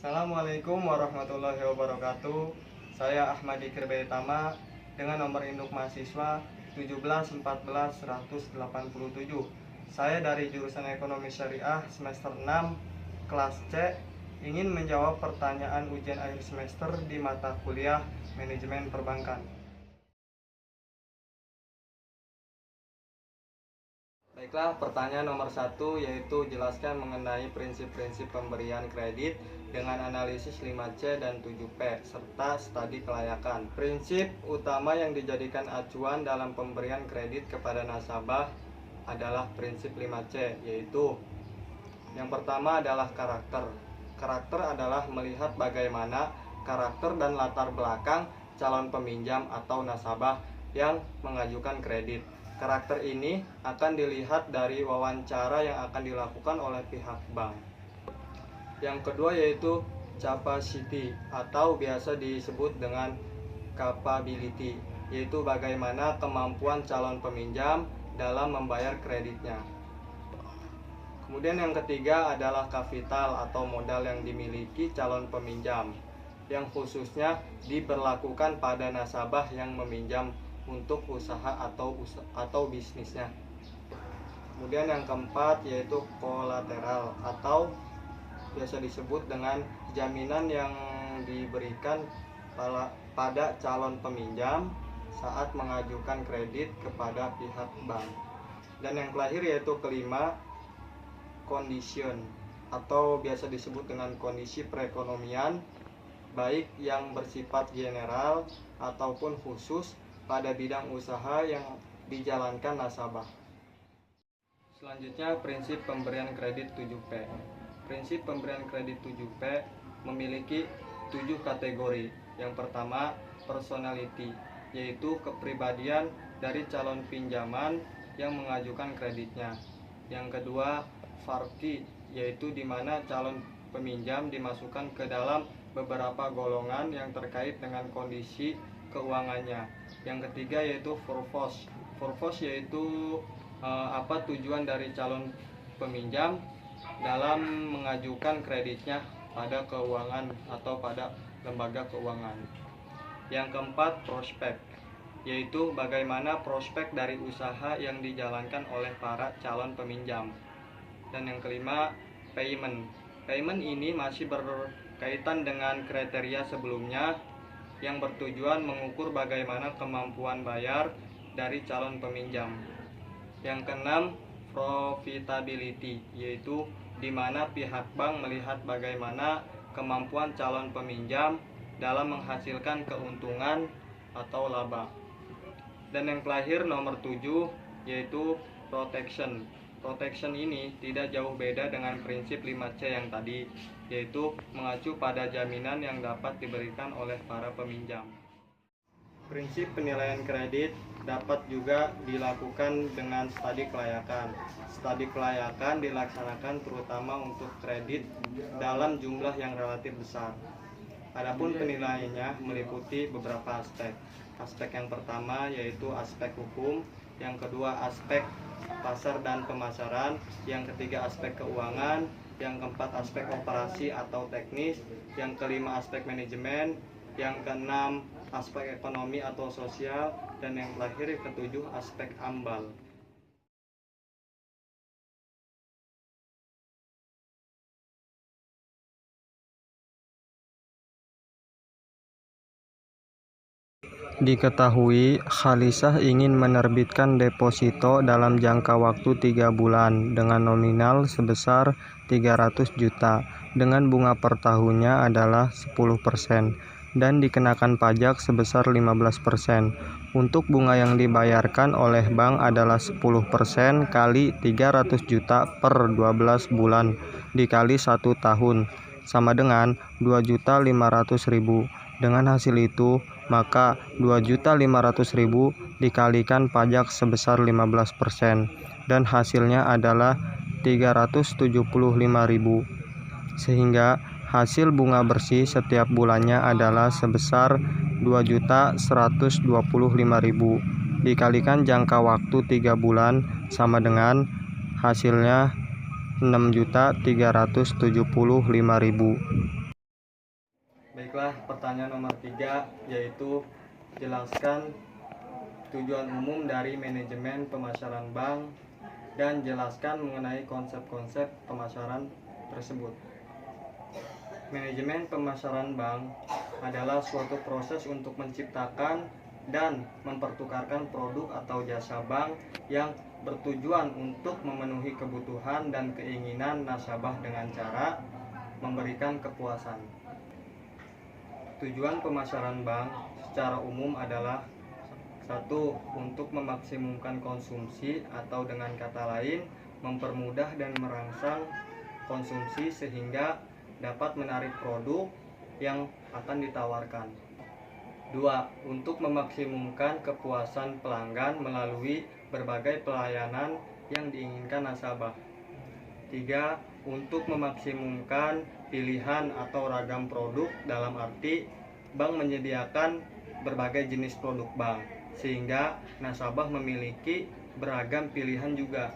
Assalamualaikum warahmatullahi wabarakatuh. Saya Ahmad Dikir Baitama dengan nomor induk mahasiswa 1714187. Saya dari jurusan Ekonomi Syariah semester 6 kelas C, ingin menjawab pertanyaan ujian akhir semester di mata kuliah Manajemen Perbankan. Baiklah, pertanyaan nomor 1 yaitu jelaskan mengenai prinsip-prinsip pemberian kredit dengan analisis 5C dan 7P serta studi kelayakan. Prinsip utama yang dijadikan acuan dalam pemberian kredit kepada nasabah adalah prinsip 5C, yaitu yang pertama adalah karakter. Karakter adalah melihat bagaimana karakter dan latar belakang calon peminjam atau nasabah yang mengajukan kredit. Karakter ini akan dilihat dari wawancara yang akan dilakukan oleh pihak bank. Yang kedua yaitu capacity atau biasa disebut dengan capability, yaitu bagaimana kemampuan calon peminjam dalam membayar kreditnya. Kemudian yang ketiga adalah kapital atau modal yang dimiliki calon peminjam, yang khususnya diberlakukan pada nasabah yang meminjam untuk usaha atau bisnisnya. Kemudian yang keempat yaitu kolateral atau biasa disebut dengan jaminan yang diberikan pada calon peminjam saat mengajukan kredit kepada pihak bank. Dan yang terakhir yaitu kelima, condition atau biasa disebut dengan kondisi perekonomian, baik yang bersifat general ataupun khusus pada bidang usaha yang dijalankan nasabah. Selanjutnya, prinsip pemberian kredit 7P. Prinsip pemberian kredit 7P memiliki 7 kategori. Yang pertama, personality, yaitu kepribadian dari calon pinjaman yang mengajukan kreditnya. Yang kedua, farki, yaitu di mana calon peminjam dimasukkan ke dalam beberapa golongan yang terkait dengan kondisi keuangannya. Yang ketiga yaitu purpose. Purpose yaitu apa tujuan dari calon peminjam dalam mengajukan kreditnya pada keuangan atau pada lembaga keuangan. Yang keempat, prospek, yaitu bagaimana prospek dari usaha yang dijalankan oleh para calon peminjam. Dan yang kelima, payment. Payment ini masih berkaitan dengan kriteria sebelumnya yang bertujuan mengukur bagaimana kemampuan bayar dari calon peminjam. Yang keenam, profitability, yaitu di mana pihak bank melihat bagaimana kemampuan calon peminjam dalam menghasilkan keuntungan atau laba. Dan yang terakhir nomor 7 yaitu protection. Protection ini tidak jauh beda dengan prinsip 5C yang tadi, yaitu mengacu pada jaminan yang dapat diberikan oleh para peminjam. Prinsip penilaian kredit dapat juga dilakukan dengan studi kelayakan. Studi kelayakan dilaksanakan terutama untuk kredit dalam jumlah yang relatif besar. Adapun penilaiannya meliputi beberapa aspek. Aspek yang pertama yaitu aspek hukum, yang kedua aspek pasar dan pemasaran, yang ketiga aspek keuangan, yang keempat aspek operasi atau teknis, yang kelima aspek manajemen, yang keenam aspek ekonomi atau sosial, dan yang terakhir ketujuh aspek AMBAL. Diketahui Khalisah ingin menerbitkan deposito dalam jangka waktu 3 bulan dengan nominal sebesar 300 juta dengan bunga per tahunnya adalah 10% dan dikenakan pajak sebesar 15%. Untuk bunga yang dibayarkan oleh bank adalah 10% kali 300 juta per 12 bulan dikali 1 tahun sama dengan 2.500.000. Dengan hasil itu, maka 2.500.000 dikalikan pajak sebesar 15% dan hasilnya adalah 375.000. Sehingga hasil bunga bersih setiap bulannya adalah sebesar 2.125.000 dikalikan jangka waktu 3 bulan sama dengan hasilnya 6.375.000. Baiklah, pertanyaan nomor 3 yaitu jelaskan tujuan umum dari manajemen pemasaran bank dan jelaskan mengenai konsep-konsep pemasaran tersebut. Manajemen pemasaran bank adalah suatu proses untuk menciptakan dan mempertukarkan produk atau jasa bank yang bertujuan untuk memenuhi kebutuhan dan keinginan nasabah dengan cara memberikan kepuasan. Tujuan pemasaran bank secara umum adalah 1. Untuk memaksimumkan konsumsi atau dengan kata lain mempermudah dan merangsang konsumsi sehingga dapat menarik produk yang akan ditawarkan. 2. Untuk memaksimumkan kepuasan pelanggan melalui berbagai pelayanan yang diinginkan nasabah. 3. Untuk memaksimumkan pilihan atau ragam produk, dalam arti bank menyediakan berbagai jenis produk bank sehingga nasabah memiliki beragam pilihan juga.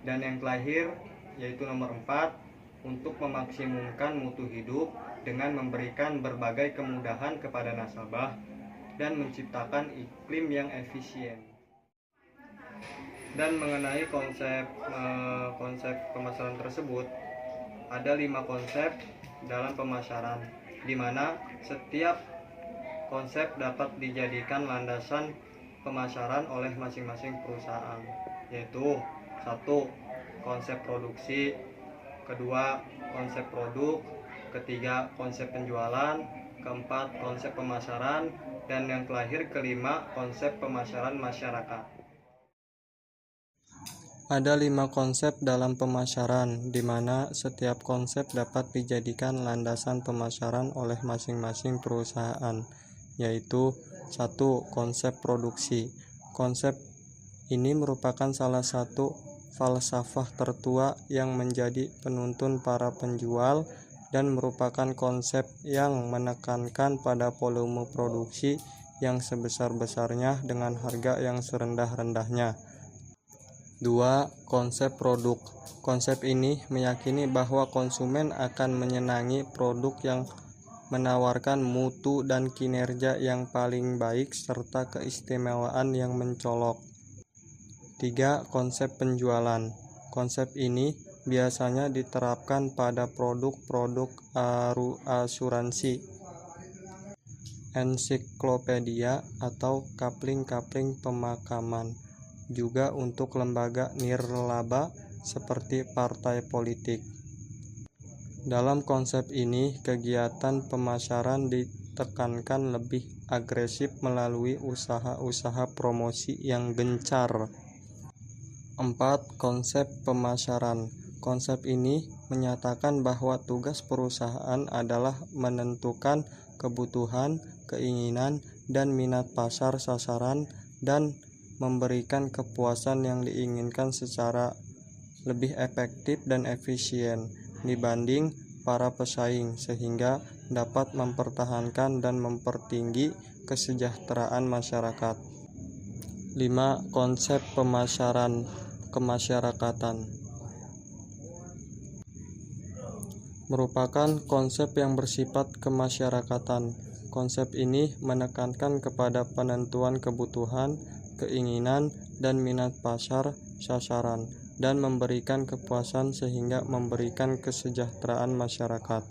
Dan yang terakhir yaitu nomor 4, untuk memaksimumkan mutu hidup dengan memberikan berbagai kemudahan kepada nasabah dan menciptakan iklim yang efisien. Dan mengenai konsep pemasaran tersebut, ada 5 konsep dalam pemasaran, di mana setiap konsep dapat dijadikan landasan pemasaran oleh masing-masing perusahaan, yaitu 1. Konsep produksi, 2. Konsep produk, 3. Konsep penjualan, 4. Konsep pemasaran, dan yang terakhir 5. Konsep pemasaran masyarakat. Ada 5 konsep dalam pemasaran, di mana setiap konsep dapat dijadikan landasan pemasaran oleh masing-masing perusahaan, yaitu 1. Konsep produksi. Konsep ini merupakan salah satu falsafah tertua yang menjadi penuntun para penjual dan merupakan konsep yang menekankan pada volume produksi yang sebesar-besarnya dengan harga yang serendah-rendahnya. 2. Konsep produk. Konsep ini meyakini bahwa konsumen akan menyenangi produk yang menawarkan mutu dan kinerja yang paling baik serta keistimewaan yang mencolok. 3. Konsep penjualan. Konsep ini biasanya diterapkan pada produk-produk asuransi, ensiklopedia, atau kapling-kapling pemakaman. Juga untuk lembaga nirlaba seperti partai politik. Dalam konsep ini, kegiatan pemasaran ditekankan lebih agresif melalui usaha-usaha promosi yang gencar. 4. Konsep pemasaran. Konsep ini menyatakan bahwa tugas perusahaan adalah menentukan kebutuhan, keinginan, dan minat pasar sasaran dan memberikan kepuasan yang diinginkan secara lebih efektif dan efisien dibanding para pesaing sehingga dapat mempertahankan dan mempertinggi kesejahteraan masyarakat. 5. Konsep pemasaran kemasyarakatan merupakan konsep yang bersifat kemasyarakatan. Konsep ini menekankan kepada penentuan kebutuhan, keinginan, dan minat pasar sasaran dan memberikan kepuasan sehingga memberikan kesejahteraan masyarakat.